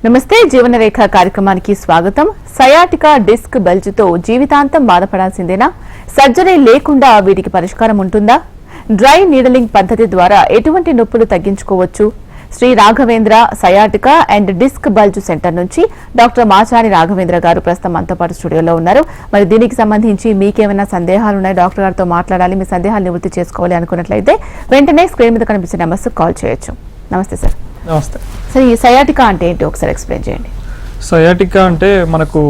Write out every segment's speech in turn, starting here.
నమస్తే జీవనరేఖ కార్యక్రమానికి స్వాగతం. సయాటికా డిస్క్ బల్జ్ తో జీవితాంతం బాధపడాల్సిందేనా? సర్జరీ లేకుండా వీటికి పరిష్కారం ఉంటుందా? డ్రై నీడలింగ్ పద్ధతి ద్వారా ఎటువంటి నొప్పులు తగ్గించుకోవచ్చు? Shri Raghavendra sciatica and disc bulge centre నుంచి డాక్టర్ మాచారి రాఘవేంద్ర గారు ప్రస్తుతం మనతో పాటు స్టూడియోలో ఉన్నారు. మరి దీనికి సంబంధించి మీకేమైనా సందేహాలు ఉన్నాయి, డాక్టర్ గారితో మాట్లాడాలి, మీ సందేహాలు నివృత్తి చేసుకోవాలి అనుకున్నట్లయితే వెంటనే స్క్రీన్ మీద కనిపించే నెంబర్స్ కాల్ చేయొచ్చు. నమస్తే సార్. నమస్తే సార్, ఈ సయాటికా అంటే ఏంటి ఒకసారి ఎక్స్ప్లెయిన్ చేయండి. సయాటికా అంటే మనకు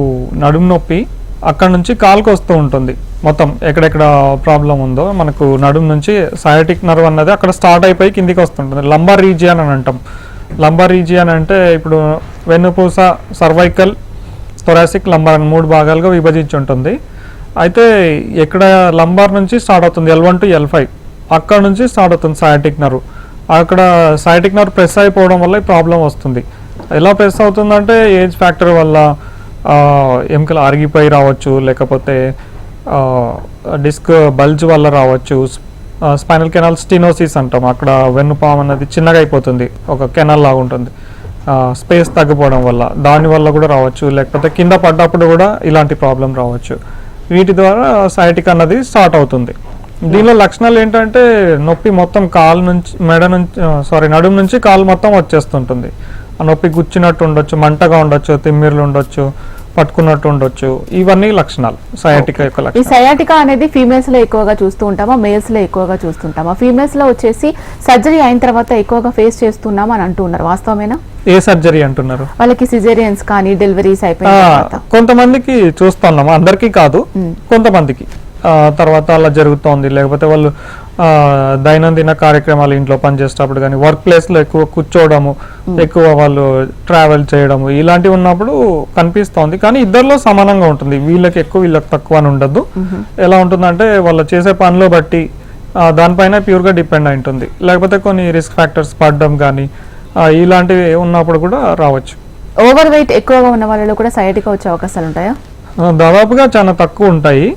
నడుము నొప్పి అక్కడ నుంచి కాలుకు వస్తూ ఉంటుంది. మొత్తం ఎక్కడెక్కడ ప్రాబ్లం ఉందో మనకు నడుము నుంచి సయాటిక్ నర్వ్ అన్నది అక్కడ స్టార్ట్ అయిపోయి కిందికి వస్తుంటుంది. లంబార్ రీజియన్ అని అంటాం. లంబార్ రీజియన్ అంటే ఇప్పుడు వెన్నుపూస, సర్వైకల్, థొరాసిక్, లంబార్ అని 3 భాగాలుగా విభజించి ఉంటుంది. అయితే ఎక్కడ లంబార్ నుంచి స్టార్ట్ అవుతుంది L1 to L5, అక్కడ నుంచి స్టార్ట్ అవుతుంది సయాటిక్ నర్వ్. అక్కడ సయాటిక్ నర్వ్ ప్రెస్ అయిపోవడం వల్ల ఈ ప్రాబ్లం వస్తుంది. ఎలా ప్రెస్ అవుతుందంటే ఏజ్ ఫ్యాక్టర్ వల్ల ఎముకలు అరిగిపోయి రావచ్చు, లేకపోతే డిస్క్ బల్జ్ వల్ల రావచ్చు. స్పైనల్ కెనాల్ స్టినోసిస్ అంటాం. అక్కడ వెన్నుపాము అనేది చిన్నగా అయిపోతుంది, ఒక కెనాల్ లాగా ఉంటుంది. స్పేస్ తగ్గిపోవడం వల్ల దానివల్ల కూడా రావచ్చు, లేకపోతే కింద పడ్డప్పుడు కూడా ఇలాంటి ప్రాబ్లం రావచ్చు. వీటి ద్వారా సయాటిక్ అన్నది స్టార్ట్ అవుతుంది. దీనిలో లక్షణాలు ఏంటంటే నొప్పి మొత్తం కాలు నుంచి నడుము నుంచి కాలు మొత్తం వచ్చేస్తుంటుంది. ఆ నొప్పి గుచ్చినట్టు ఉండొచ్చు, మంటగా ఉండొచ్చు, తిమ్మిర్లు ఉండొచ్చు, పట్టుకున్నట్టు ఉండొచ్చు. ఇవన్నీ లక్షణాలు సయాటికా యొక్క లక్షణాలు. ఈ సయాటికా అనేది ఫీమేల్స్ లో ఎక్కువగా చూస్తూ ఉంటామా, మేల్స్ లో ఎక్కువగా చూస్తుంటామా? ఫీమేల్స్ లో వచ్చేసి సర్జరీ అయిన తర్వాత ఎక్కువగా ఫేస్ చేస్తున్నాం అని అంటున్నారు, వాస్తవమేనా? ఏ సర్జరీ అంటున్నారు? వాళ్ళకి సిజేరియన్స్ కానీ డెలివరీస్ అయిపోయిన కొంతమందికి చూస్తున్నాము, అందరికీ కాదు, కొంతమందికి తర్వాత అలా జరుగుతోంది. లేకపోతే వాళ్ళు దైనందిన కార్యక్రమాలు ఇంట్లో పనిచేసేటప్పుడు కానీ, వర్క్ ప్లేస్లో ఎక్కువ కూర్చోవడము, ఎక్కువ వాళ్ళు ట్రావెల్ చేయడము, ఇలాంటివి ఉన్నప్పుడు కనిపిస్తోంది. కానీ ఇద్దరిలో సమానంగా ఉంటుంది, వీళ్ళకి ఎక్కువ వీళ్ళకి తక్కువ అని ఉండదు. ఎలా ఉంటుందంటే వాళ్ళు చేసే పనిలో బట్టి దానిపైన ప్యూర్గా డిపెండ్ అయి ఉంటుంది. లేకపోతే కొన్ని రిస్క్ ఫ్యాక్టర్స్ పడడం కానీ ఇలాంటివి ఉన్నప్పుడు కూడా రావచ్చు. ఓవర్ వెయిట్ ఎక్కువగా ఉన్న వాళ్ళలో కూడా సయాటికా వచ్చే అవకాశాలు ఉంటాయా? దాదాపుగా చాలా తక్కువ ఉంటాయి.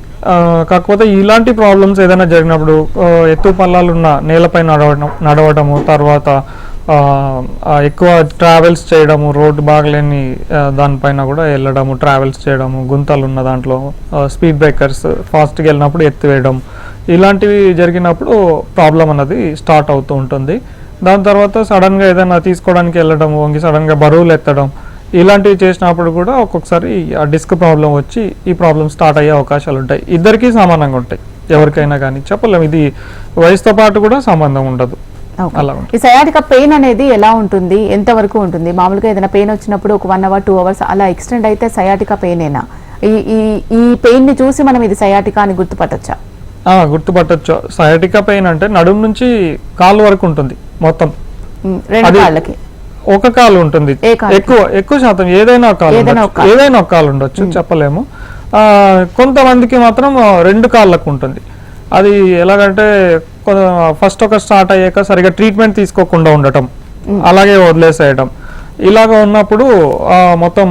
కాకపోతే ఇలాంటి ప్రాబ్లమ్స్ ఏదైనా జరిగినప్పుడు ఎత్తు పల్లాలున్న నేలపై నడవడము, తర్వాత ఎక్కువ ట్రావెల్స్ చేయడము, రోడ్డు బాగలేని దానిపైన కూడా వెళ్ళడము, ట్రావెల్స్ చేయడము, గుంతలు ఉన్న దాంట్లో స్పీడ్ బ్రేకర్స్ ఫాస్ట్గా వెళ్ళినప్పుడు ఎత్తివేయడం, ఇలాంటివి జరిగినప్పుడు ప్రాబ్లం అన్నది స్టార్ట్ అవుతూ ఉంటుంది. దాని తర్వాత సడన్గా ఏదైనా తీసుకోవడానికి వెళ్ళడం, వంగి సడన్గా బరువులు ఎత్తడం, ఇలాంటివి చేసినప్పుడు కూడా ఒక్కొక్కసారి ఆ డిస్క్ ప్రాబ్లం వచ్చి ఈ ప్రాబ్లం స్టార్ట్ అయ్యే అవకాశాలు ఉంటాయి. ఇద్దరికీ సమానంగా ఉంటాయి, ఎవరికైనా కానీ చెప్పలేము. ఇది వయసుతో పాటు కూడా సంబంధం ఉండదు. అలా ఈ సయాటికా పెయిన్ అనేది ఎలా ఉంటుంది, ఎంత వరకు ఉంటుంది? మామూలుగా ఏదైనా పెయిన్ వచ్చినప్పుడు ఒక 1 hour 2 hours అలా ఎక్స్టెండ్ అయితే సయాటికా పెయినేనా? ఈ పెయిన్ ని చూసి మనం ఇది సయాటికా అని గుర్తుపట్టచ్చా? గుర్తుపట్టచ్చు. సయాటికా పెయిన్ అంటే నడుము నుంచి కాలు వరకు ఉంటుంది మొత్తం. రెండు కాళ్ళకి ఒక కాలు ఉంటుంది, ఎక్కువ శాతం ఏదైనా ఒక కాలు ఉండొచ్చు, చెప్పలేము. కొంతమందికి మాత్రం 2 కాళ్ళకు ఉంటుంది. అది ఎలాగంటే ఫస్ట్ ఒక స్టార్ట్ అయ్యాక సరిగా ట్రీట్మెంట్ తీసుకోకుండా ఉండటం, అలాగే వదిలేసేయడం, ఇలాగ ఉన్నప్పుడు మొత్తం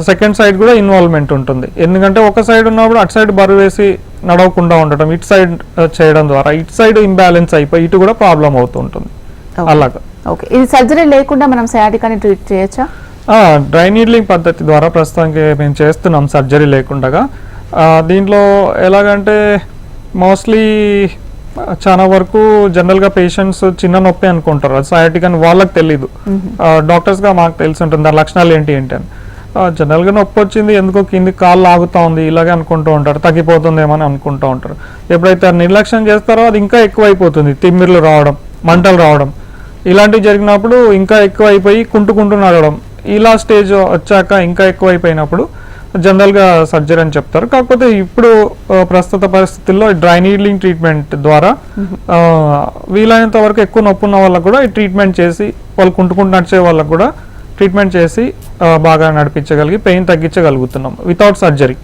సెకండ్ సైడ్ కూడా ఇన్వాల్వ్మెంట్ ఉంటుంది. ఎందుకంటే ఒక సైడ్ ఉన్నప్పుడు అటు సైడ్ బరువు వేసి నడవకుండా ఉండటం, ఇటు సైడ్ చేయడం ద్వారా ఇటు సైడ్ ఇంబ్యాలెన్స్ అయిపోయి ఇటు కూడా ప్రాబ్లం అవుతూ ఉంటుంది. అలాగా. ఓకే, ఇది సర్జరీ లేకుండా మనం సయాటికాని ట్రీట్ చేయొచ్చా? డ్రై నీడ్లింగ్ పద్ధతి ద్వారా ప్రస్తుతానికి మేము చేస్తున్నాం, సర్జరీ లేకుండా. దీంట్లో ఎలాగంటే మోస్ట్లీ చాలా వరకు జనరల్గా పేషెంట్స్ చిన్న నొప్పి అనుకుంటారు, అది సయాటికా అని వాళ్ళకి తెలీదు. డాక్టర్స్గా మాకు తెలిసి ఉంటుంది దాని లక్షణాలు ఏంటి అని. జనరల్గా నొప్పి వచ్చింది, ఎందుకో కింది కాళ్ళు లాగుతూ ఉంది, ఇలాగే అనుకుంటూ ఉంటారు, తగ్గిపోతుందేమని అనుకుంటూ ఉంటారు. ఎప్పుడైతే నిర్లక్ష్యం చేస్తారో అది ఇంకా ఎక్కువ అయిపోతుంది, తిమ్మిర్లు రావడం, మంటలు రావడం, ఇలాంటివి జరిగినప్పుడు ఇంకా ఎక్కువ అయిపోయి కుంటుకుంటూ నడవడం, ఇలా స్టేజ్ వచ్చాక ఇంకా ఎక్కువ అయిపోయినప్పుడు జనరల్గా సర్జరీ అని చెప్తారు. కాకపోతే ఇప్పుడు ప్రస్తుత పరిస్థితుల్లో డ్రై నీడ్లింగ్ ట్రీట్మెంట్ ద్వారా వీలైనంత వరకు ఎక్కువ నొప్పి ఉన్న వాళ్ళకు కూడా ఈ ట్రీట్మెంట్ చేసి, వాళ్ళు కుంటుకుంటూ నడిచే వాళ్ళకు కూడా ట్రీట్మెంట్ చేసి బాగా నడిపించగలిగి పెయిన్ తగ్గించగలుగుతున్నాం వితౌట్ సర్జరీ.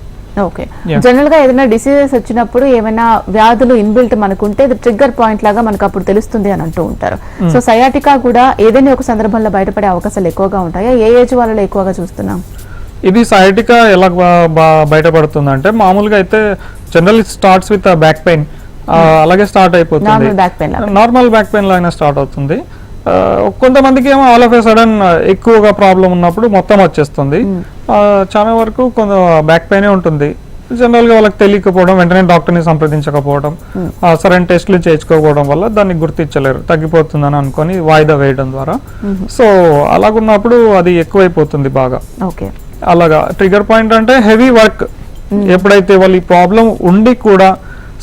ఓకే, జనరల్ గా ఏదైనా డిసీజెస్ వచ్చినప్పుడు ఏమైనా వ్యాధులు ఇన్బిల్ట్ మనకుంటే ట్రిగ్గర్ పాయింట్ లాగా మనకు అప్పుడు తెలుస్తుంది అని అంటూ ఉంటారు. సో సయాటికా కూడా ఏదైనా ఒక సందర్భంలో బయటపడే అవకాశాలు ఎక్కువగా ఉంటాయా? ఏ ఏజ్ వాళ్ళలో ఎక్కువగా చూస్తున్నాం? ఇది సయాటికా ఎలా బయటపడుతుందంటే మామూలుగా అయితే general starts with back pain, అలాగే స్టార్ట్ అయిపోతుంది, నార్మల్ బ్యాక్ పెయిన్ లాగా స్టార్ట్ అవుతుంది. కొంతమందికి ఏమో ఆల్ ఆఫ్ ఏ సడన్ ఎక్కువగా ప్రాబ్లం ఉన్నప్పుడు మొత్తం వచ్చేస్తుంది. చాలా వరకు కొంత బ్యాక్ పెయినే ఉంటుంది. జనరల్గా వాళ్ళకి తెలియకపోవడం, వెంటనే డాక్టర్ని సంప్రదించకపోవడం, సరైన టెస్టులు చేయించుకోకపోవడం వల్ల దాన్ని గుర్తించలేరు, తగ్గిపోతుందని అనుకొని వాయిదా వేయడం ద్వారా. సో అలాగున్నప్పుడు అది ఎక్కువైపోతుంది బాగా. అలాగా ట్రిగర్ పాయింట్ అంటే హెవీ వర్క్. ఎప్పుడైతే వాళ్ళు ఈ ప్రాబ్లం ఉండి కూడా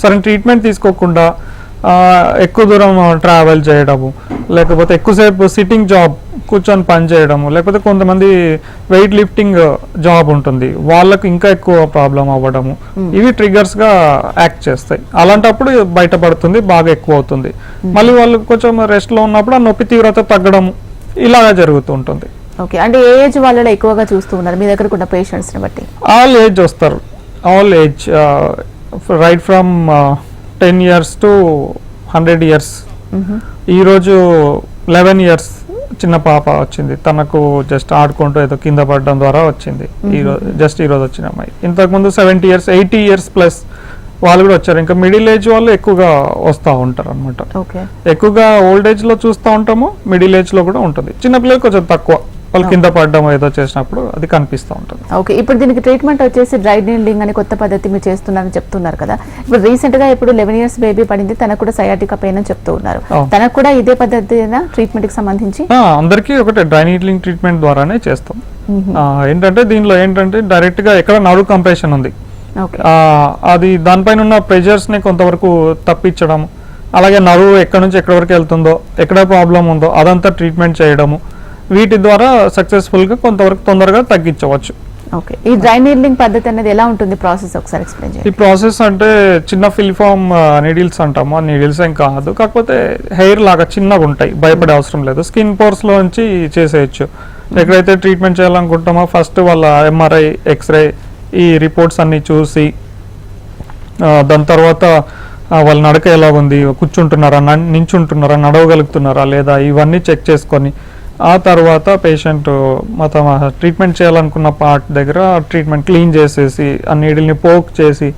సరైన ట్రీట్మెంట్ తీసుకోకుండా ఎక్కువ దూరం ట్రావెల్ చేయడము, లేకపోతే ఎక్కువసేపు సిట్టింగ్ జాబ్ కూర్చొని పని చేయడము, లేకపోతే కొంతమంది వెయిట్ లిఫ్టింగ్ జాబ్ ఉంటుంది, వాళ్ళకు ఇంకా ఎక్కువ ప్రాబ్లం అవ్వడము, ఇవి ట్రిగర్స్ గా యాక్ట్ చేస్తాయి. అలాంటప్పుడు బయటపడుతుంది, బాగా ఎక్కువ అవుతుంది. మళ్ళీ వాళ్ళు కొంచెం రెస్ట్ లో ఉన్నప్పుడు ఆ నొప్పి తీవ్రత తగ్గడము ఇలాగా జరుగుతూ ఉంటుంది. అంటే ఏ ఏజ్ వాళ్ళలో ఎక్కువగా చూస్తూ ఉన్నారు మీ దగ్గర ఉన్న పేషెంట్స్ ని బట్టి? ఆల్ ఏజ్ వస్తారు, all age, right from 10 years to 100 years. ఈరోజు 11 years చిన్న పాప వచ్చింది, తనకు జస్ట్ ఆడుకుంటూ ఏదో కింద పడడం ద్వారా వచ్చింది. జస్ట్ ఈరోజు వచ్చిన అమ్మాయి. ఇంతకుముందు 70 years 80 years ప్లస్ వాళ్ళు కూడా వచ్చారు. ఇంకా మిడిల్ ఏజ్ వాళ్ళు ఎక్కువగా వస్తూ ఉంటారు అనమాట. ఎక్కువగా ఓల్డ్ ఏజ్ లో చూస్తూ ఉంటాము, మిడిల్ ఏజ్ లో కూడా ఉంటుంది. చిన్నపిల్లలు కొంచెం తక్కువ, వాళ్ళు కింద పడడం ఏదో చేసినప్పుడు అది కనిపిస్తూ ఉంటుంది. ఓకే, ఇప్పుడు దీనికి ట్రీట్మెంట్ వచ్చేసి డ్రై నీడ్లింగ్ అని కొత్త పద్ధతి మీరు చేస్తున్నారని చెప్తున్నారు కదా. ఇప్పుడు రీసెంట్ గా ఇప్పుడు 11 years బేబీ పడింది, తనకు కూడా సయాటికా పెయిన్ అని చెప్తూ ఉన్నారు. తనకు కూడా ఇదే పద్ధతి ట్రీట్మెంట్ కి సంబంధించి? అందరికీ ఒకటే డ్రై నీడ్లింగ్ ట్రీట్మెంట్ ద్వారానే చేస్తాం. ఏంటంటే దీనిలో ఏంటంటే డైరెక్ట్ గా ఎక్కడ నడు కంప్రెషన్ ఉంది, అది దానిపైన ఉన్న ప్రెషర్స్ ని కొంతవరకు తప్పించడం, అలాగే నరువు ఎక్కడి నుంచి ఎక్కడి వరకు వెళ్తుందో, ఎక్కడ ప్రాబ్లం ఉందో అదంతా ట్రీట్మెంట్ చేయడము, వీటి ద్వారా సక్సెస్ఫుల్ గా కొంతవరకు తొందరగా తగ్గించవచ్చు. ఓకే, ఈ డ్రై నీడ్లింగ్ పద్ధతి అనేది ఎలా ఉంటుంది ప్రాసెస్ ఒకసారి ఎక్స్ప్లెయిన్ చేయండి. ఈ ప్రాసెస్ అంటే చిన్న ఫిల్ఫామ్ నీడిల్స్ అంటాము, ఆ నీడిల్స్ ఏం కాదు, కాకపోతే హెయిర్ లాగా చిన్నగా ఉంటాయి, భయపడే అవసరం లేదు. స్కిన్ పోర్స్ లోంచి చేసేయచ్చు. ఎక్కడైతే ట్రీట్మెంట్ చేయాలనుకుంటామో ఫస్ట్ వాళ్ళ MRI, ఎక్స్రే ఈ రిపోర్ట్స్ అన్ని చూసి, దాని తర్వాత వాళ్ళ నడక ఎలాగుంది, కూర్చుంటున్నారా, నించుంటున్నారా, నడవగలుగుతున్నారా లేదా, ఇవన్నీ చెక్ చేసుకొని ఆ తర్వాత పేషెంట్ మొత్తం ట్రీట్మెంట్ చేయాలనుకున్న పార్ట్ దగ్గర ట్రీట్మెంట్ క్లీన్ చేసేసి, ఆ నీడిల్ని పోక్ చేసి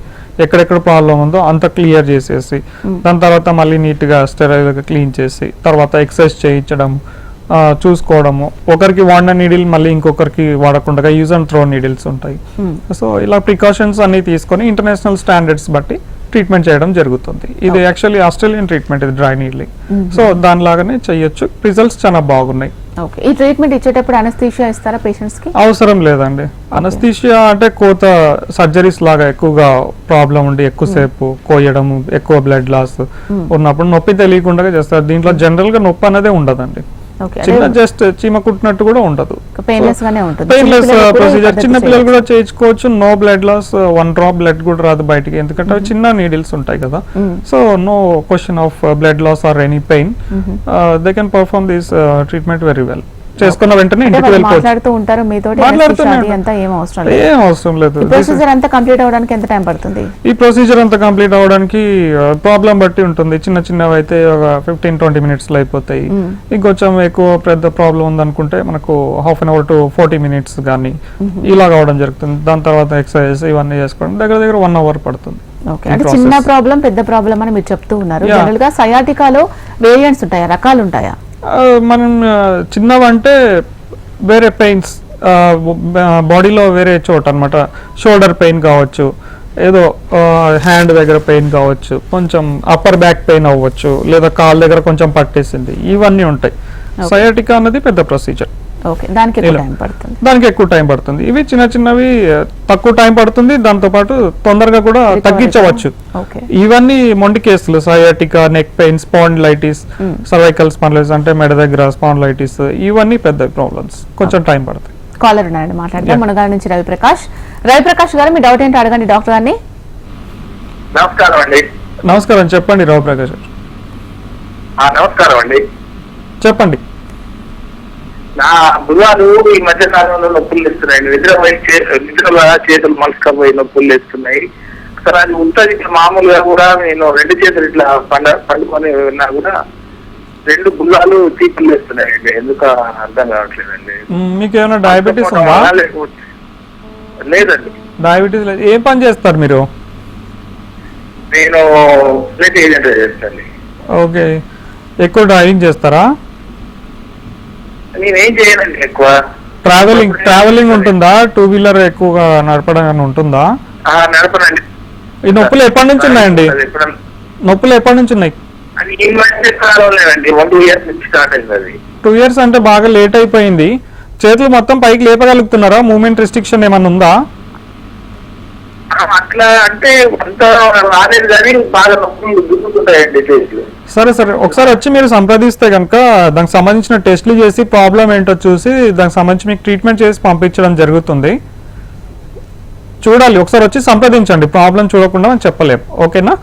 ఎక్కడెక్కడ ప్రాబ్లం ఉందో అంత క్లియర్ చేసేసి, దాని తర్వాత మళ్ళీ నీట్గా స్టెరైల్గా క్లీన్ చేసి, తర్వాత ఎక్సర్సైజ్ చేయించడం, చూసుకోవడము. ఒకరికి వాడిన నీడిల్ మళ్ళీ ఇంకొకరికి వాడకుండా యూజ్ అండ్ త్రో నీడిల్స్ ఉంటాయి. సో ఇలా ప్రికాషన్స్ అన్ని తీసుకొని ఇంటర్నేషనల్ స్టాండర్డ్స్ బట్టి ట్రీట్మెంట్ చేయడం జరుగుతుంది. ఇది యాక్చువల్లీ ఆస్ట్రేలియన్ ట్రీట్మెంట్, ఇది డ్రై నీడ్లింగ్. సో దానిలాగానే చేయొచ్చు, రిజల్ట్స్ చాలా బాగున్నాయి. ఈ ట్రీట్మెంట్ ఇచ్చేటప్పుడు అనస్థీషియా ఇస్తారా పేషెంట్స్ కి? అవసరం లేదండి. అనస్థీషియా అంటే కోత సర్జరీస్ లాగా ఎక్కువగా ప్రాబ్లం ఉండి ఎక్కువసేపు కోయడం, ఎక్కువ బ్లడ్ లాస్ ఉన్నప్పుడు నొప్పి తెలియకుండా చేస్తారు. దీంట్లో జనరల్ గా నొప్పి అనేది ఉండదండి, చిన్న జస్ట్ చీమ కుట్టినట్టు కూడా ఉండదు, పెయిన్లెస్ ప్రొసీజర్. చిన్న పిల్లలు కూడా చేయించుకోవచ్చు. No blood loss, 1 drop blood కూడా రాదు బయటికి, ఎందుకంటే చిన్న నీడిల్స్ ఉంటాయి కదా. So no question of blood loss or any pain. They can perform this treatment very well. చేసుకున్న వెంటనే ఇంటికి వెళ్ళిపోవచ్చు. ఏం అవసరం లేదు. ఈ ప్రొసీజర్ అంతా కంప్లీట్ అవడానికి ప్రాబ్లం బట్టి ఉంటుంది. చిన్న చిన్నవి అయితే ఒక 15-20 minutes లో అయిపోతాయి. ఇంకొంచెం ఎక్కువ పెద్ద ప్రాబ్లం ఉందనుకుంటే మనకు 1/2 hour to 40 minutes కానీ ఇలా కావడం జరుగుతుంది. దాని తర్వాత ఎక్సర్సైజ్ ఇవన్నీ చేసుకోవడం దగ్గర 1 hour పడుతుంది. అంటే చిన్న ప్రాబ్లం పెద్ద ప్రాబ్లం అని మీరు చెప్తూ ఉన్నారు. జనరల్ గా సయాటికాలో వేరియంట్స్ ఉంటాయా, రకాలు ఉంటాయా? మనం చిన్నవంటే వేరే పెయిన్స్ బాడీలో వేరే చోట అనమాట. షోల్డర్ పెయిన్ కావచ్చు, ఏదో హ్యాండ్ దగ్గర పెయిన్ కావచ్చు, కొంచెం అప్పర్ బ్యాక్ పెయిన్ అవ్వచ్చు, లేదా కాళ్ళ దగ్గర కొంచెం పట్టేసింది, ఇవన్నీ ఉంటాయి. సయాటికా అన్నది పెద్ద ప్రొసీజర్, దానికి ఎక్కువ టైం పడుతుంది. ఇవి చిన్న చిన్నవి తక్కువ టైం పడుతుంది, దాంతో పాటు తొందరగా కూడా తగ్గించవచ్చు. ఇవన్నీ మొండి కేసులు, sciatica, neck pain, spondylitis, cervical spondylitis అంటే మెడ దగ్గర స్పాండిలైటిస్, ఇవన్నీ పెద్ద ప్రాబ్లమ్స్, కొంచెం టైం పడుతుంది. కాలర్ ఉన్నారండి, మాట్లాడదాం. మునగాడ నుంచి రవిప్రకాష్ గారు, మీ డౌట్ ఏంటో అడగండి డాక్టర్ గారిని. నమస్కారం అండి. నమస్కారం, చెప్పండి రవిప్రకాష్ గారు. నమస్కారం అండి, చెప్పండి. నా బుధాలు ఈ మధ్య కాలంలో నొప్పులు ఇస్తున్నాయి. నిద్ర చేతులు మలసకపోయి నొప్పులు ఇస్తున్నాయి. సరే, అది ఉంటుంది. మామూలుగా కూడా నేను 2 చేతులు ఇట్లా పండుకొని ఉన్నా కూడా 2 బుధాలు చీపులు ఇస్తున్నాయండి. ఎందుకు అర్థం కావట్లేదండి. మీకు ఏమైనా డయాబెటీస్ ఉందా? లేదండి. డయాబెటీస్ లేదు. ఏం పని చేస్తారు మీరు? నేను ఫ్లైట్ ఏజెంట్ చేస్తాను. ఓకే, ఎక్కువ డ్రైవింగ్ చేస్తారా? నేనేం చేయనండి ఎక్కువ. ట్రావెలింగ్ ఉంటుందా? 2 వీలర్ ఎక్కువగా నడపడం అని ఉంటుందా? నడపనండి. ఈ నొప్పులు ఎప్పటి నుంచి ఉన్నాయండి? నొప్పులు ఎప్పటి నుంచి ఉన్నాయి? అది ఈ మధ్య కాలంలోనండి, 1-2 years నుంచి స్టార్ట్ అయింది అది. 2 years అంటే బాగా లేట్ అయిపోయింది. చేతులు మొత్తం పైకి లేపగలుగుతున్నారా? మూమెంట్ రిస్ట్రిక్షన్ ఏమన్నా ఉందా? అట్లా అంటే అంత రాలేదు కానీ బాగా నొప్పులు దుక్కుతుంటాయండి చేతులు. సరే ఒకసారి వచ్చి మీరు సంప్రదిస్తే కనుక దానికి సంబంధించిన టెస్టులు చేసి ప్రాబ్లం ఏంటో చూసి దానికి సంబంధించి మీకు ట్రీట్మెంట్ చేసి పంపించడం జరుగుతుంది. చూడాలి, ఒకసారి వచ్చి సంప్రదించండి. ప్రాబ్లం చూడకుండా మనం చెప్పలేము. ఓకేనా?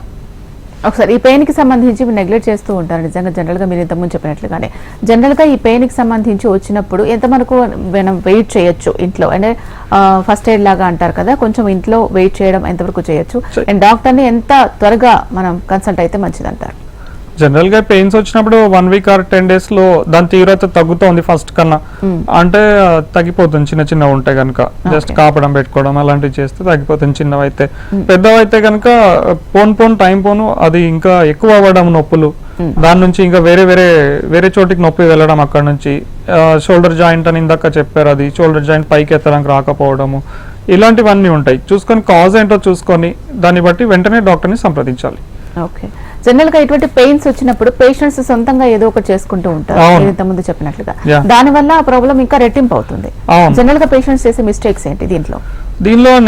ఒకసారి ఈ పెయిన్ కి సంబంధించి మీరు నెగ్లెక్ట్ చేస్తూ ఉంటారు నిజంగా. జనరల్ గా మీరు ఇంతకుముందు చెప్పినట్లుగానే జనరల్ గా ఈ పెయిన్ కి సంబంధించి వచ్చినప్పుడు ఎంత మనకు మనం వెయిట్ చేయొచ్చు ఇంట్లో? అంటే ఫస్ట్ ఎయిడ్ లాగా అంటారు కదా, కొంచెం ఇంట్లో వెయిట్ చేయడం ఎంతవరకు చేయొచ్చు? అండ్ డాక్టర్ ని ఎంత త్వరగా మనం కన్సల్ట్ అయితే మంచిది అంటారు? జనరల్ గా పెయిన్స్ వచ్చినప్పుడు 1 week or 10 days లో దాని తీవ్రత తగ్గుతోంది ఫస్ట్ కన్నా. అంటే తగ్గిపోతుంది చిన్న ఉంటాయి కనుక. జస్ట్ కాపడం పెట్టుకోవడం అలాంటివి చేస్తే తగ్గిపోతుంది చిన్నవైతే. పెద్దవైతే కనుక టైం అది ఇంకా ఎక్కువ అవ్వడం నొప్పులు, దాని నుంచి ఇంకా వేరే చోటికి నొప్పి వెళ్ళడం, అక్కడ నుంచి షోల్డర్ జాయింట్ అని ఇందాక చెప్పారు, అది షోల్డర్ జాయింట్ పైకి ఎత్తడానికి రాకపోవడము, ఇలాంటివన్నీ ఉంటాయి. చూసుకొని కాజ్ ఏంటో చూసుకొని దాన్ని బట్టి వెంటనే డాక్టర్ని సంప్రదించాలి. ఓకే. జనరల్ గా ఇటువంటి పెయిన్స్ వచ్చినప్పుడు పేషెంట్స్ సొంతంగా ఏదో ఒకటి చేసుకుంటూ ఉంటారు, ఇంతకుముందు చెప్పినట్లుగా. దాని వల్ల ఆ ప్రాబ్లం ఇంకా రెట్టింపు అవుతుంది. జనరల్ గా పేషెంట్స్ చేసే మిస్టేక్స్ ఏంటి దీనిలో?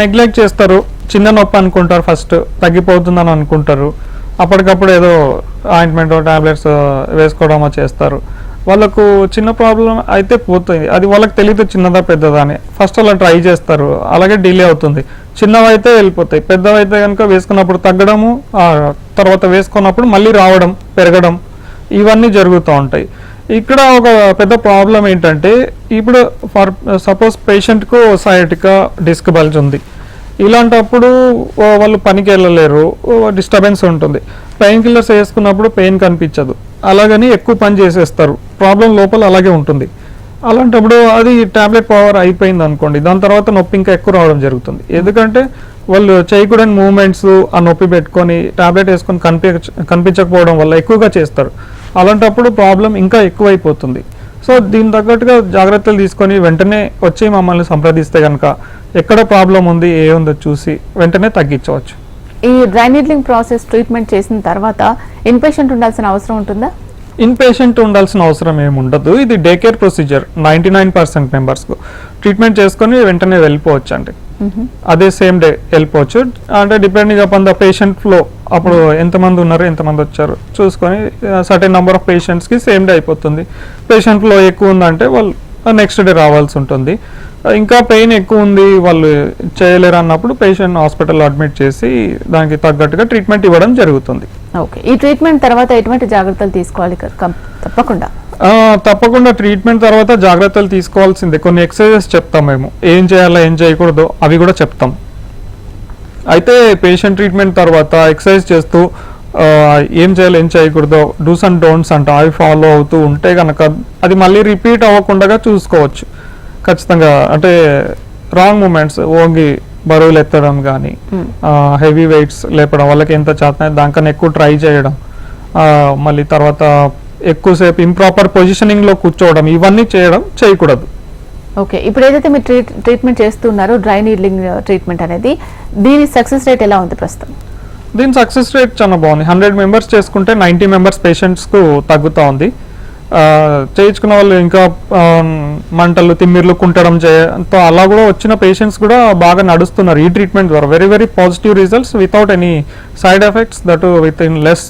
నెగ్లెక్ట్ చేస్తారు. చిన్న నొప్పి అనుకుంటారు, ఫస్ట్ తగ్గిపోతుందని అనుకుంటారు. అప్పటికప్పుడు ఏదో ఆయింట్మెంట్ టాబ్లెట్స్ వేసుకోవడమో చేస్తారు. వాళ్ళకు చిన్న ప్రాబ్లం అయితే పోతుంది, అది వాళ్ళకి తెలియదు చిన్నదా పెద్దదా అని. ఫస్ట్ అలా ట్రై చేస్తారు, అలాగే డిలే అవుతుంది. చిన్నవైతే వెళ్ళిపోతాయి, పెద్దవైతే కనుక వేసుకున్నప్పుడు తగ్గడము, తర్వాత వేసుకున్నప్పుడు మళ్ళీ రావడం, పెరగడం, ఇవన్నీ జరుగుతూ ఉంటాయి. ఇక్కడ ఒక పెద్ద ప్రాబ్లం ఏంటంటే, ఇప్పుడు ఫర్ సపోజ్ పేషెంట్కు సయాటికా డిస్క్ బల్జ్ ఉంది. ఇలాంటప్పుడు వాళ్ళు పనికి వెళ్ళలేరు, డిస్టర్బెన్స్ ఉంటుంది. పెయిన్ కిల్లర్స్ వేసుకున్నప్పుడు పెయిన్ కనిపించదు, అలాగని ఎక్కువ పని చేసేస్తారు, ప్రాబ్లం లోపల అలాగే ఉంటుంది. అలాంటప్పుడు అది టాబ్లెట్ పవర్ అయిపోయింది అనుకోండి, దాని తర్వాత నొప్పి ఇంకా ఎక్కువ రావడం జరుగుతుంది. ఎందుకంటే వాళ్ళు చేయకూడని మూమెంట్స్ ఆ నొప్పి పెట్టుకొని టాబ్లెట్ వేసుకొని కనిపించకపోవడం వల్ల ఎక్కువగా చేస్తారు. అలాంటప్పుడు ప్రాబ్లం ఇంకా ఎక్కువైపోతుంది. సో దీని తగ్గట్టుగా జాగ్రత్తలు తీసుకొని వెంటనే వచ్చి మమ్మల్ని సంప్రదిస్తే కనుక ఎక్కడ ప్రాబ్లం ఉంది ఏముందో చూసి వెంటనే తగ్గించవచ్చు. ఈ డ్రై నీడ్లింగ్ ప్రాసెస్ ట్రీట్మెంట్ చేసిన తర్వాత ఇన్ పేషెంట్ ఉండాల్సిన అవసరం ఉంటుందా? ఇన్ పేషెంట్ ఉండాల్సిన అవసరం ఏమి ఉండదు. ఇది డే కేర్ ప్రొసీజర్. 99% మెంబర్స్కు ట్రీట్మెంట్ చేసుకొని వెంటనే వెళ్ళిపోవచ్చు అండి. అదే సేమ్ డే వెళ్ళిపోవచ్చు. అంటే depending upon the patient flow, అప్పుడు ఎంతమంది ఉన్నారు ఎంతమంది వచ్చారు చూసుకొని సర్టెన్ నెంబర్ ఆఫ్ పేషెంట్స్కి సేమ్ డే అయిపోతుంది. పేషెంట్ ఫ్లో ఎక్కువ ఉందంటే వాళ్ళు నెక్స్ట్ డే రావాల్సి ఉంటుంది. ఇంకా పెయిన్ ఎక్కువ ఉంది వాళ్ళు చేయలేరు అన్నప్పుడు పేషెంట్ హాస్పిటల్లో అడ్మిట్ చేసి దానికి తగ్గట్టుగా ట్రీట్మెంట్ ఇవ్వడం జరుగుతుంది. ఓకే. ఈ ట్రీట్మెంట్ తర్వాత ఎటువంటి జాగ్రత్తలు తీసుకోవాలి? తప్పకుండా ట్రీట్మెంట్ తర్వాత జాగ్రత్తలు తీసుకోవాల్సిందే. కొన్ని ఎక్సర్సైజెస్ చెప్తాం మేము, ఏం చేయాలో ఏం చేయకూడదో అవి కూడా చెప్తాం. అయితే పేషెంట్ ట్రీట్మెంట్ తర్వాత ఎక్సర్సైజ్ చేస్తూ ఏం చేయాలో ఏం చేయకూడదో డూస్ అండ్ డోంట్స్ అంట అవి ఫాలో అవుతూ ఉంటే కనుక అది మళ్ళీ రిపీట్ అవ్వకుండా చూసుకోవచ్చు ఖచ్చితంగా. అంటే రాంగ్ మూమెంట్స్, ఓంగి బరువులు ఎత్తడం కానీ, హెవీ వెయిట్స్ లేపడం, వాళ్ళకి ఎంత చేతన దానికన్నా ఎక్కువ ట్రై చేయడం, మళ్ళీ తర్వాత ఎక్కువసేపు ఇంప్రాపర్ పొజిషనింగ్లో కూర్చోవడం, ఇవన్నీ చేయకూడదు. ఓకే. ఇప్పుడు ఏదైతే మీరు ట్రీట్మెంట్ చేస్తున్నారో డ్రై నీడ్లింగ్ ట్రీట్మెంట్ అనేది, దీని సక్సెస్ రేట్ ఎలా ఉంది ప్రస్తుతం? దీని సక్సెస్ రేట్ చాలా బాగుంది. 100 మెంబర్స్ చేసుకుంటే 90 మెంబర్స్ పేషెంట్స్కు తగ్గుతూ ఉంది. చేయించుకున్న వాళ్ళు ఇంకా మంటలు తిమ్మిర్లు కుంటడం చేయడంతో అలా కూడా వచ్చిన పేషెంట్స్ కూడా బాగా నడుస్తున్నారు ఈ ట్రీట్మెంట్ ద్వారా. Very positive results without any side effects, that with in less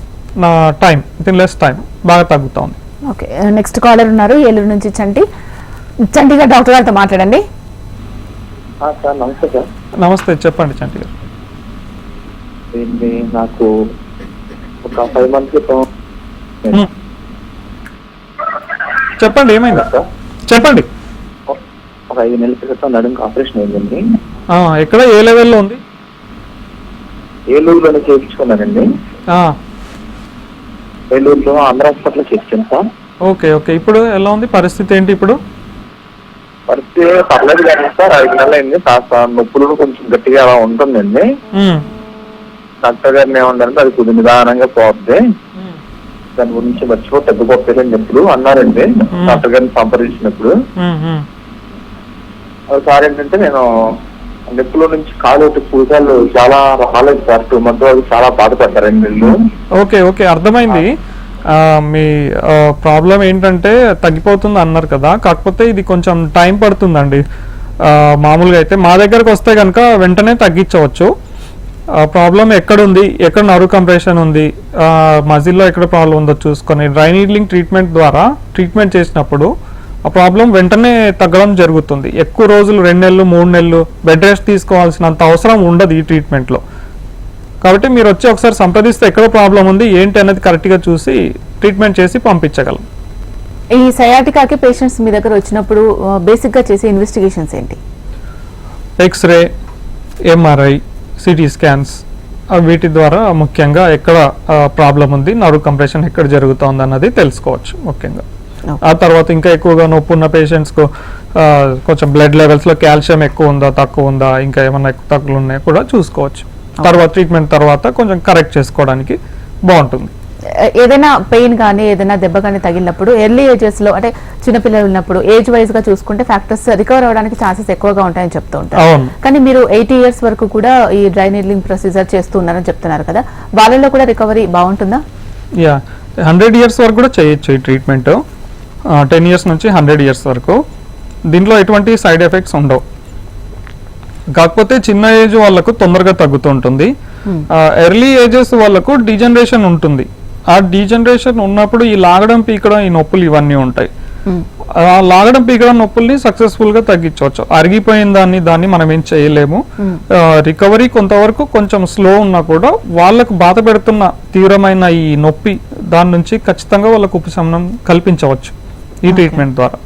time బాగా తగ్గుతా ఉంది. ఓకే. నెక్స్ట్ కాలర్ ఉన్నారు ఏలూరు నుంచి చంటి గారు, డాక్టర్ గారితో మాట్లాడండి. నమస్తే సార్. నమస్తే, చెప్పండి చంటి గారు. నాకు ఒక 5 months క్రితం చెప్పండి ఏమైందా చెప్పండి. ఒక 5 నెలల క్రితం నడుముకి ఆపరేషన్ అయిందండి. ఎక్కడ, ఏ లెవెల్లో ఉంది? ఏలూరులోనే చేయించుకున్నానండి. ఏలూరులో ఆంధ్ర హాస్పిటల్లో చేయించాను సార్. ఓకే. ఇప్పుడు ఎలా ఉంది పరిస్థితి? ఏంటి ఇప్పుడు పరిస్థితి? పర్లేదు కానీ సార్ 5 నెలలు అయింది. కాస్త నొప్పులు కొంచెం గట్టిగా అలా ఉంటుందండి. డాక్టర్ గారిని ఏమన్నారంటే అది కొద్ది నిదానంగా పోద్ది, దాని గురించి మర్చిపో తగ్గిపోతారని ఎప్పుడు అన్నారండి డాక్టర్ గారిని సంప్రదించినప్పుడు. ఒకసారి ఏంటంటే నేను నొప్పుల నుంచి కాలు పూజలు చాలా రాలేదు సార్, 2 months అది చాలా బాధపడ్డారండి వీళ్ళు. ఓకే ఓకే అర్థమైంది. మీ ప్రాబ్లం ఏంటంటే తగ్గిపోతుంది అన్నారు కదా, కాకపోతే ఇది కొంచెం టైం పడుతుందండి. మామూలుగా అయితే మా దగ్గరకు వస్తే కనుక వెంటనే తగ్గించవచ్చు. ప్రాబ్లం ఎక్కడుంది, ఎక్కడ నర్వ్ కంప్రెషన్ ఉంది, మజిల్లో ఎక్కడ ప్రాబ్లం ఉందో చూసుకొని డ్రై నీడ్లింగ్ ట్రీట్మెంట్ ద్వారా ట్రీట్మెంట్ చేసినప్పుడు ఆ ప్రాబ్లం వెంటనే తగ్గడం జరుగుతుంది. ఎక్కువ రోజులు 2 నెలలు 3 నెలలు బెడ్ రెస్ట్ తీసుకోవాల్సినంత అవసరం ఉండదు ఈ ట్రీట్మెంట్లో. కాబట్టి మీరు వచ్చి ఒకసారి సంప్రదిస్తే ఎక్కడ ప్రాబ్లం ఉంది ఏంటి అనేది కరెక్ట్గా చూసి ట్రీట్మెంట్ చేసి పంపించగలం. ఈ సయాటికాకి పేషెంట్స్ మీ దగ్గర వచ్చినప్పుడు బేసిక్గా చేసే ఇన్వెస్టిగేషన్స్ ఏంటి? ఎక్స్రే, ఎంఆర్ఐ, సిటీ స్కాన్స్, వీటి ద్వారా ముఖ్యంగా ఎక్కడ ప్రాబ్లం ఉంది, నర్వ్ కంప్రెషన్ ఎక్కడ జరుగుతుంది అన్నది తెలుసుకోవచ్చు ముఖ్యంగా. ఆ తర్వాత ఇంకా ఎక్కువగా నొప్పి ఉన్న పేషెంట్స్కు కొంచెం బ్లడ్ లెవెల్స్లో కాల్షియం ఎక్కువ ఉందా తక్కువ ఉందా, ఇంకా ఏమన్నా ఎక్కువ తక్కువ ఉన్నాయో కూడా చూసుకోవచ్చు. తర్వాత ట్రీట్మెంట్ తర్వాత కొంచెం కరెక్ట్ చేసుకోవడానికి బాగుంటుంది. ఏదైనా పెయిన్ కానీ ఏదైనా దెబ్బ కానీ తగిలినప్పుడు ఎర్లీ ఏజెస్లో అంటే చిన్నపిల్లలు ఉన్నప్పుడు ఏజ్ వైజ్గా చూసుకుంటే ఫ్యాక్టర్స్ రికవర్ అవ్వడానికి ఛాన్సెస్ ఎక్కువగా ఉంటాయని చెప్తూ ఉంటారు. కానీ మీరు 80 years వరకు కూడా ఈ డ్రై నీడ్లింగ్ ప్రొసీజర్ చేస్తున్నారని చెప్తున్నారు కదా, వాళ్ళలో కూడా రికవరీ బాగుంటుందా? 100 years వరకు కూడా చేయొచ్చు ఈ ట్రీట్మెంట్. 10 years నుంచి 100 years వరకు దీంట్లో ఎటువంటి సైడ్ ఎఫెక్ట్స్ ఉండవు. కాకపోతే చిన్న ఏజ్ వాళ్ళకు తొందరగా తగ్గుతూ ఉంటుంది. ఎర్లీ ఏజెస్ వాళ్ళకు డీజనరేషన్ ఉంటుంది. ఆ డీజనరేషన్ ఉన్నప్పుడు ఈ లాగడం పీకడం ఈ నొప్పులు ఇవన్నీ ఉంటాయి. ఆ లాగడం పీకడం నొప్పుల్ని సక్సెస్ఫుల్ గా తగ్గించవచ్చు. అరిగిపోయిన దాన్ని మనం ఏం చేయలేము. రికవరీ కొంతవరకు కొంచెం స్లో ఉన్నా కూడా వాళ్ళకు బాధ పెడుతున్న తీవ్రమైన ఈ నొప్పి దాని నుంచి ఖచ్చితంగా వాళ్ళకు ఉపశమనం కల్పించవచ్చు ఈ ట్రీట్మెంట్ ద్వారా.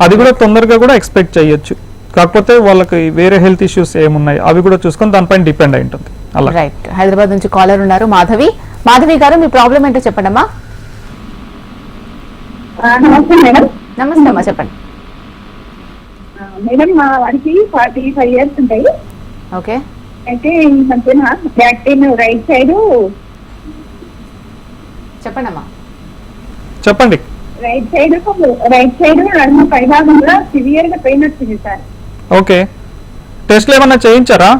అది కూడా తొందరగా కూడా ఎక్స్పెక్ట్ చేయొచ్చు. కాకపోతే వాళ్ళకి వేరే హెల్త్ ఇష్యూస్ ఏమున్నాయి అవి కూడా చూసుకొని దానిపైన డిపెండ్ అయి ఉంటుంది. అలా రైట్. హైదరాబాద్ నుంచి కాలర్ ఉన్నారు, మాధవి గారు, మీ ప్రాబ్లం ఏంటో చెప్పండి అమ్మా. నమస్తే మేడం. నమస్తే అమ్మా, చెప్పండి. మేడం మా వాడికి 45 years ఉంటాయి. ఓకే. అయితే ఈ మధ్యన బ్యాక్ పెయిన్ రైట్ సైడ్. చెప్పండి అమ్మా. చెప్పండి. రైట్ సైడ్ నడుము పైభాగంలో సివియర్ గా పెయిన్ వచ్చింది సార్. ఓకే. టెస్ట్లు ఏమన్నా చేయించారా?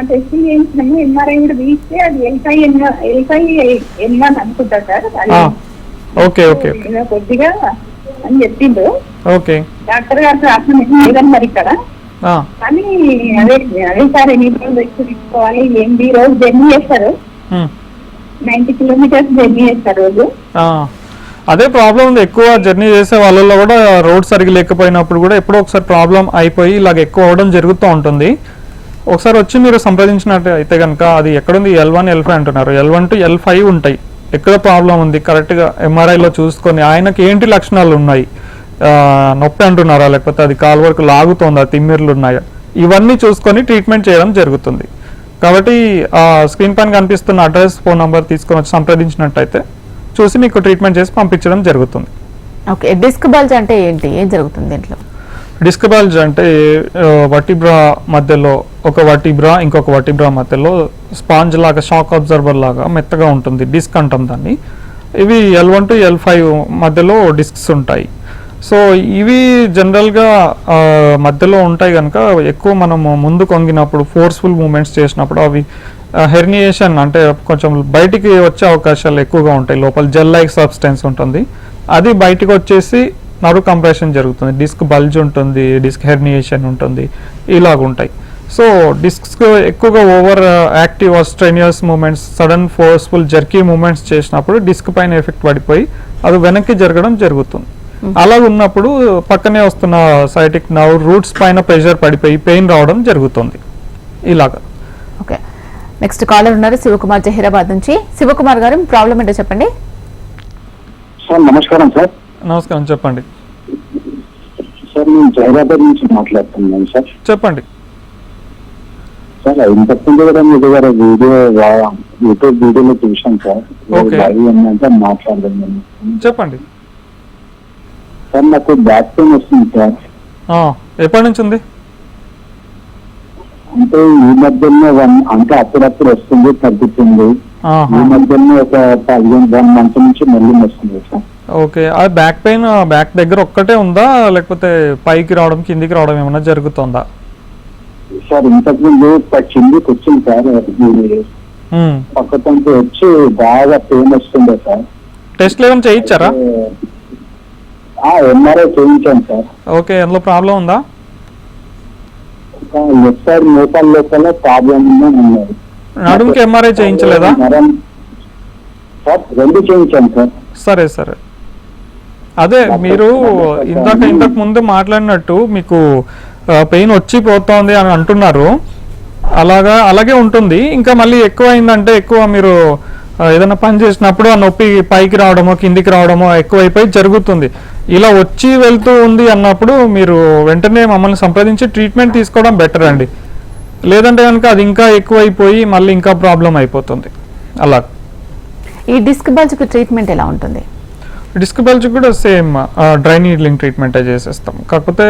టెస్టింగ్ చేయించినాము, ఎంఆర్ఐ కూడా తీస్తే అది L5N1 అనుకుంటా సార్. ఓకే ఓకే కొద్దిగా అని చెప్పిండు. ఓకే. డాక్టర్ గారు రాసిన లేదని మరి ఇక్కడ. కానీ అదే సార్ ఎన్ని రోజులు రెస్ట్ తీసుకోవాలి ఏంటి? రోజు జర్నీ చేస్తారు, 90 kilometers జర్నీ చేస్తారు రోజు. అదే ప్రాబ్లం ఉంది. ఎక్కువ జర్నీ చేసే వాళ్ళలో కూడా రోడ్ సరిగ్గా లేకపోయినప్పుడు కూడా ఎప్పుడో ఒకసారి ప్రాబ్లం అయిపోయి ఇలాగ ఎక్కువ అవడం జరుగుతూ ఉంటుంది. ఒకసారి వచ్చి మీరు సంప్రదించినట్టు అయితే కనుక అది ఎక్కడుంది L1 L5 అంటున్నారు, L1 to L5 ఉంటాయి. ఎక్కడ ప్రాబ్లం ఉంది కరెక్ట్గా ఎంఆర్ఐలో చూసుకొని ఆయనకి ఏంటి లక్షణాలు ఉన్నాయి, నొప్పి అంటున్నారా లేకపోతే అది కాలు వరకు లాగుతోందా, తిమ్మిర్లు ఉన్నాయా, ఇవన్నీ చూసుకొని ట్రీట్మెంట్ చేయడం జరుగుతుంది. కాబట్టి స్క్రీన్ పైన కనిపిస్తున్న అడ్రస్, ఫోన్ నంబర్ తీసుకొని వచ్చి సంప్రదించినట్టయితే చూసి మీకు ట్రీట్మెంట్ చేసి పంపించడం జరుగుతుంది. ఓకే. డిస్క్ బల్జ్ అంటే ఏంటి, ఏం జరుగుతుంది దీంట్లో? డిస్క్ బల్జ్ అంటే వర్టిబ్రా మధ్యలో ఒక వర్టిబ్రా ఇంకొక వర్టిబ్రా మధ్యలో స్పాంజ్ లాగా, షాక్ అబ్జర్వర్ లాగా మెత్తగా ఉంటుంది, డిస్క్ అంటాం దాన్ని. ఇవి L1 to L5 మధ్యలో డిస్క్స్ ఉంటాయి. సో ఇవి జనరల్గా మధ్యలో ఉంటాయి కనుక ఎక్కువ మనము ముందు కొంగినప్పుడు ఫోర్స్ఫుల్ మూమెంట్స్ చేసినప్పుడు అవి హెర్నియేషన్ అంటే కొంచెం బయటికి వచ్చే అవకాశాలు ఎక్కువగా ఉంటాయి. లోపల జెల్ లైక్ సబ్స్టెన్స్ ఉంటుంది, అది బయటికి వచ్చేసి నర్వ్ కంప్రెషన్ జరుగుతుంది, డిస్క్ బల్జ్ ఉంటుంది, డిస్క్ హెర్నియేషన్ ఉంటుంది, ఇలాగుంటాయి. సో డిస్క్స్ ఎక్కువగా over active strenuous movements, sudden forceful jerky movements చేసినప్పుడు డిస్క్ పైన ఎఫెక్ట్ పడిపోయి అది వెనక్కి జరగడం జరుగుతుంది. అలా ఉన్నప్పుడు పక్కనే వస్తున్న సైటిక్ నర్వ్ రూట్స్ పైన ప్రెషర్ పడిపోయి పెయిన్ రావడం జరుగుతుంది. ఇలాగా. ఓకే. నెక్స్ట్ కాలర్ ఉన్నారు, శివకుమార్ జహీరాబాద్ నుంచి. శివకుమార్ గారు, ప్రాబ్లం ఏంటో చెప్పండి. సార్ నమస్కారం. సార్ నమస్కారం, చెప్పండి. సార్ నేను జహీరాబాద్ నుంచి మాట్లాడుతున్నాను సార్. చెప్పండి సార్. ఇంతకుముందు కూడా మీ దగ్గర యూట్యూబ్ వీడియోలో చూసాను సార్, మాట్లాడదాం. చెప్పండి సార్. నాకు బ్యాక్ పెయిన్ వస్తుంది సార్. ఎప్పటి నుంచి ఉంది? అంటే ఈ మధ్యలో అంటే అప్పుడప్పుడు వస్తుంది, తగ్గుతుంది, ఆహా. ఈ మధ్యనే ఒక 1 month నుంచి మళ్ళీ వస్తుంది సార్. ఓకే, ఆ బ్యాక్ పెయిన్ బ్యాక్ దగ్గర ఒక్కటే ఉందా లేకపోతే పైకి రావడం కిందికి రావడం ఏమైనా జరుగుతుందా? సార్ ఇంతకుముందు కిందికి వచ్చింది సార్, ఇది పక్కతంటే వచ్చి బాగా పెయిన్ వస్తుండే సార్. టెస్ట్లు ఏమైనా చేయించారా? ఎంఆర్ఐ చేయించాను సార్. ఓకే, అందులో ప్రాబ్లం ఉందా? లెఫ్ట్ సైడ్ మోకాల లోపల ప్రాబ్లం ఉందని అన్నారు. నడుముకి ఎంఆర్ఐ చేయించలేదా? సార్ 2 చేయించాను సార్. సరే సరే, అదే మీరు ఇంతకు ముందు మాట్లాడినట్టు మీకు పెయిన్ వచ్చి పోతోంది అని అంటున్నారు. అలాగే ఉంటుంది. ఇంకా మళ్ళీ ఎక్కువ అయిందంటే ఎక్కువ మీరు ఏదైనా పని చేసినప్పుడు ఆ నొప్పి పైకి రావడమో కిందికి రావడమో ఎక్కువైపోయి జరుగుతుంది. ఇలా వచ్చి వెళ్తూ ఉంది అన్నప్పుడు మీరు వెంటనే మమ్మల్ని సంప్రదించి ట్రీట్మెంట్ తీసుకోవడం బెటర్ అండి. లేదంటే కనుక అది ఇంకా ఎక్కువైపోయి మళ్ళీ ఇంకా ప్రాబ్లం అయిపోతుంది. అలా ఈ డిస్క్ బల్జ్కి ట్రీట్మెంట్ ఎలా ఉంటుంది? డిస్క్ బల్జ్ కూడా సేమ్ డ్రై నీడ్లింగ్ ట్రీట్మెంటే చేసేస్తాం. కాకపోతే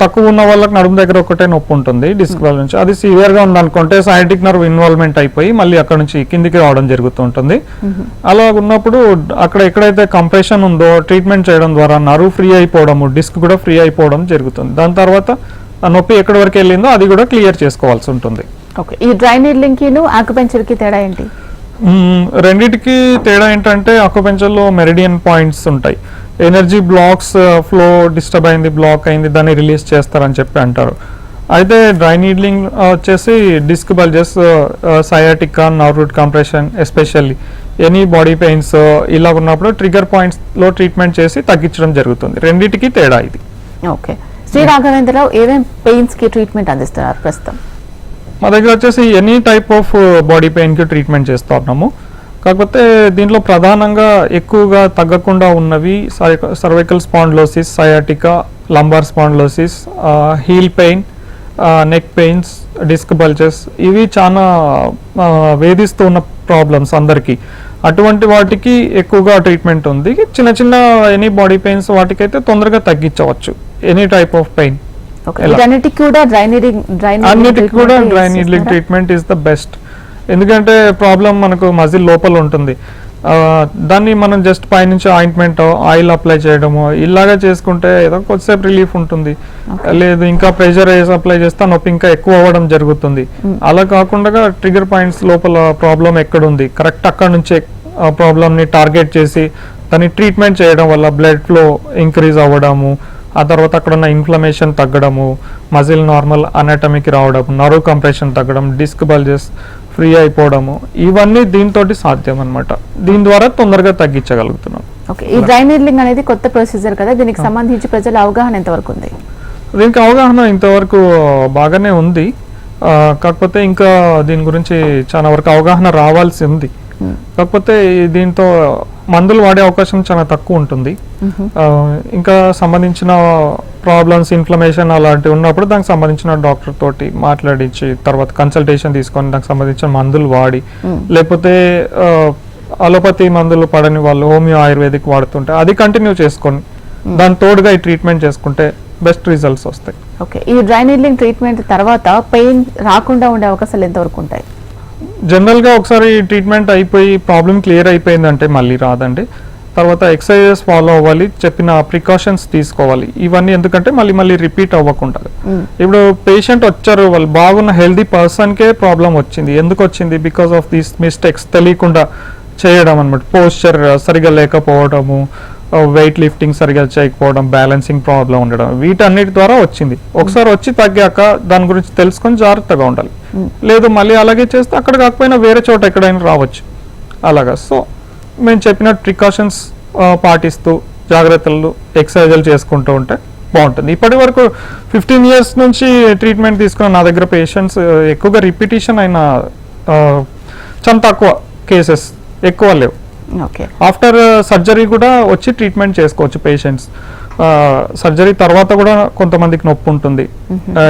తక్కువ ఉన్న వాళ్ళకి నడుము దగ్గర ఒకటే నొప్పి ఉంటుంది డిస్క్ బల్జ్ నుంచి. అది సివియర్గా ఉందనుకుంటే సైటిక్ నర్వ్ ఇన్వాల్వ్మెంట్ అయిపోయి మళ్ళీ అక్కడ నుంచి కిందికి రావడం జరుగుతుంటుంది. అలా ఉన్నప్పుడు అక్కడ ఎక్కడైతే కంప్రెషన్ ఉందో ట్రీట్మెంట్ చేయడం ద్వారా నర్వ్ ఫ్రీ అయిపోవడము, డిస్క్ కూడా ఫ్రీ అయిపోవడం జరుగుతుంది. దాని తర్వాత ఆ నొప్పి ఎక్కడి వరకు వెళ్ళిందో అది కూడా క్లియర్ చేసుకోవాల్సి ఉంటుంది. ఓకే, ఈ డ్రై నీడ్లింగ్ కి ఆక్యుపెంచర్ కి తేడా ఏంటి? రెండిటికి తేడా ఏంటంటే ఆక్యుపెంచర్లో మెరిడియన్ పాయింట్స్ ఉంటాయి. ఎనర్జీ బ్లాక్స్ ఫ్లో డిస్టర్బ్ అయింది, బ్లాక్ అయింది, దాన్ని రిలీజ్ చేస్తారని చెప్పి అంటారు. అయితే డ్రై నీడ్లింగ్ వచ్చేసి disc bulges, sciatica, nerve root compression, especially any body pains ఇలా ఉన్నప్పుడు ట్రిగర్ పాయింట్స్లో ట్రీట్మెంట్ చేసి తగ్గించడం జరుగుతుంది. రెండిటికి తేడా ఇది. ఓకే, శ్రీ రాఘవేంద్రరావు ఏమేం పెయిన్స్ కి ట్రీట్మెంట్ అందిస్తున్నారు ప్రస్తుతం? మా దగ్గర వచ్చేసి ఎనీ టైప్ ఆఫ్ బాడీ పెయిన్కి ట్రీట్మెంట్ చేస్తూ ఉన్నాము. కాకపోతే దీంట్లో ప్రధానంగా ఎక్కువగా తగ్గకుండా ఉన్నవి cervical spondylosis, sciatica, lumbar spondylosis, heel pain, neck pains, disc bulges. ఇవి చాలా వేధిస్తూ ఉన్న ప్రాబ్లమ్స్ అందరికీ. అటువంటి వాటికి ఎక్కువగా ట్రీట్మెంట్ ఉంది. చిన్న చిన్న ఎనీ బాడీ పెయిన్స్ వాటికైతే తొందరగా తగ్గించవచ్చు. Any type of pain. అన్నిటికి కూడా dry needling treatment is the best. ఎందుకంటే ప్రాబ్లం మనకు మజిల్ లోపల ఉంటుంది. దాన్ని మనం జస్ట్ పైనుంచి ఆయింట్మెంట్, ఆయిల్ అప్లై చేయడము ఇలాగా చేసుకుంటే ఏదో కొద్దిసేపు రిలీఫ్ ఉంటుంది. లేదు ఇంకా ప్రెషర్ వేసి అప్లై చేస్తే నొప్పి ఇంకా ఎక్కువ అవ్వడం జరుగుతుంది. అలా కాకుండా ట్రిగర్ పాయింట్స్ లోపల ప్రాబ్లం ఎక్కడుంది కరెక్ట్ అక్కడ నుంచే ఆ ప్రాబ్లమ్ని టార్గెట్ చేసి దాన్ని ట్రీట్మెంట్ చేయడం వల్ల బ్లడ్ ఫ్లో ఇంక్రీజ్ అవ్వడము, ఆ తర్వాత అక్కడ ఉన్న ఇన్ఫ్లమేషన్ తగ్గడము, మజిల్ నార్మల్ అనాటమీకి రావడం, నర్వ్ కంప్రెషన్ తగ్గడం, డిస్క్ బల్జెస్ ఫ్రీ అయిపోవడము, ఇవన్నీ దీంతో సాధ్యం అన్నమాట. దీని ద్వారా తొందరగా తగ్గించగలుగుతున్నాం. ఓకే, ఈ డ్రై నీడ్లింగ్ అనేది కొత్త ప్రొసీజర్ కదా, దీనికి సంబంధించి ప్రజల అవగాహన ఎంతవరకు ఉంది? దీనికి అవగాహన ఇంతవరకు బాగానే ఉంది. కాకపోతే ఇంకా దీని గురించి చాలా వరకు అవగాహన రావాల్సి ఉంది. కాకపోతే దీంతో మందులు వాడే అవకాశం చాలా తక్కువ ఉంటుంది. ఇంకా సంబంధించిన ప్రాబ్లమ్స్, ఇన్ఫ్లమేషన్ అలాంటివి ఉన్నప్పుడు దానికి సంబంధించిన డాక్టర్ తోటి మాట్లాడించి తర్వాత కన్సల్టేషన్ తీసుకొని దానికి సంబంధించిన మందులు వాడి, లేకపోతే అలోపతి మందులు పడని వాళ్ళు హోమియో, ఆయుర్వేదిక్ వాడుతుంటే అది కంటిన్యూ చేసుకొని దాని తోడుగా ఈ ట్రీట్మెంట్ చేసుకుంటే బెస్ట్ రిజల్ట్స్ వస్తాయి. ఓకే, ఈ డ్రై నీడ్లింగ్ ట్రీట్మెంట్ తర్వాత పెయిన్ రాకుండా ఉండే అవకాశాలు ఎంతవరకు ఉంటాయి? జనరల్గా ఒకసారి ట్రీట్మెంట్ అయిపోయి ప్రాబ్లం క్లియర్ అయిపోయిందంటే మళ్ళీ రాదండి. తర్వాత ఎక్సర్సైజెస్ ఫాలో అవ్వాలి, చెప్పిన ప్రికాషన్స్ తీసుకోవాలి. ఇవన్నీ ఎందుకంటే మళ్ళీ రిపీట్ అవ్వకుండా. ఇప్పుడు పేషెంట్ వచ్చారు, వాళ్ళు బాగున్న హెల్దీ పర్సన్కే ప్రాబ్లం వచ్చింది. ఎందుకు వచ్చింది? బికాస్ ఆఫ్ దీస్ మిస్టేక్స్ తెలియకుండా చేయడం అనమాట. పోస్చర్ సరిగా లేకపోవడము, వెయిట్ లిఫ్టింగ్ సరిగా చేయకపోవడం, బ్యాలెన్సింగ్ ప్రాబ్లం ఉండడం, వీటన్నిటి ద్వారా వచ్చింది. ఒకసారి వచ్చి తగ్గాక దాని గురించి తెలుసుకొని జాగ్రత్తగా ఉండాలి. లేదు మళ్ళీ అలాగే చేస్తే అక్కడ కాకపోయినా వేరే చోట ఎక్కడైనా రావచ్చు. అలాగా సో మేము చెప్పిన ప్రికాషన్స్ పాటిస్తూ జాగ్రత్తలు, ఎక్సర్సైజులు చేసుకుంటూ ఉంటే బాగుంటుంది. ఇప్పటి వరకు 15 years నుంచి ట్రీట్మెంట్ తీసుకున్న నా దగ్గర పేషెంట్స్ ఎక్కువగా రిపిటేషన్ అయిన చాలా తక్కువ కేసెస్, ఎక్కువ లేవు. ఆఫ్టర్ సర్జరీ కూడా వచ్చి ట్రీట్మెంట్ చేసుకోవచ్చు పేషెంట్స్. సర్జరీ తర్వాత కూడా కొంతమందికి నొప్పి ఉంటుంది,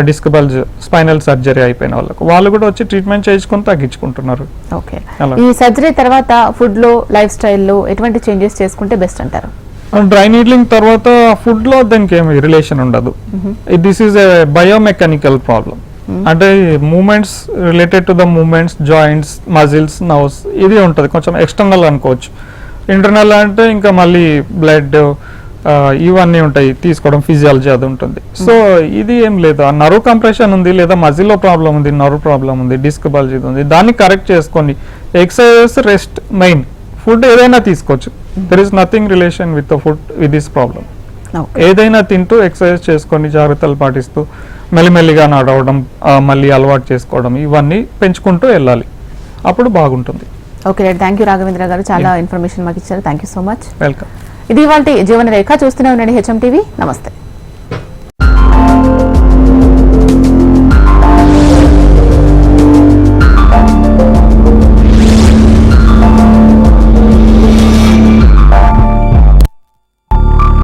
డిస్క్ బల్జ్, స్పైనల్ సర్జరీ అయిపోయిన వాళ్ళు కూడా వచ్చి ట్రీట్మెంట్ చేయించుకొని తగ్గించుకుంటున్నారు. ఓకే, ఈ సర్జరీ తర్వాత ఫుడ్ లో, లైఫ్ స్టైల్లో ఎటువంటి చేంజెస్ చేసుకుంటే బెస్ట్ అంటారు? డ్రై నీడ్లింగ్ తర్వాత ఫుడ్ లో దానికి ఏమి రిలేషన్ ఉండదు. This is a biomechanical problem. అంటే movements related to the movements, joints, muscles, nerves ఇది ఉంటుంది. కొంచెం ఎక్స్టర్నల్ అనుకోవచ్చు. ఇంటర్నల్ అంటే ఇంకా మళ్ళీ బ్లడ్ ఇవన్నీ ఉంటాయి తీసుకోవడం, ఫిజియాలజీ అది ఉంటుంది. సో ఇది ఏం లేదు, ఆ నర్వ్ కంప్రెషన్ ఉంది లేదా మజిల్లో ప్రాబ్లం ఉంది, నర్వ్ ప్రాబ్లం ఉంది, డిస్క్ బల్జీ ఉంది, దాన్ని కరెక్ట్ చేసుకోండి. Exercises, rest main. ఫుడ్ ఏదైనా తీసుకోవచ్చు. There is nothing relation with the food with this problem. ఏదైనా తింటూ ఎక్సర్సైజ్ చేసుకొని జాగ్రత్తలు పాటిస్తూ మెల్లిమెల్లిగా నడవడం, మళ్ళీ అలవాటు చేసుకోవడం, ఇవన్నీ పెంచుకుంటూ వెళ్ళాలి, అప్పుడు బాగుంటుంది. ఓకే, థ్యాంక్ యూ రాఘవేంద్ర గారు, చాలా ఇన్ఫర్మేషన్ మాకు ఇచ్చారు. Thank you so much. Welcome. ఇది ఇవాల్టి జీవన రేఖ. చూస్తూనే ఉండండి HM TV. నమస్తే.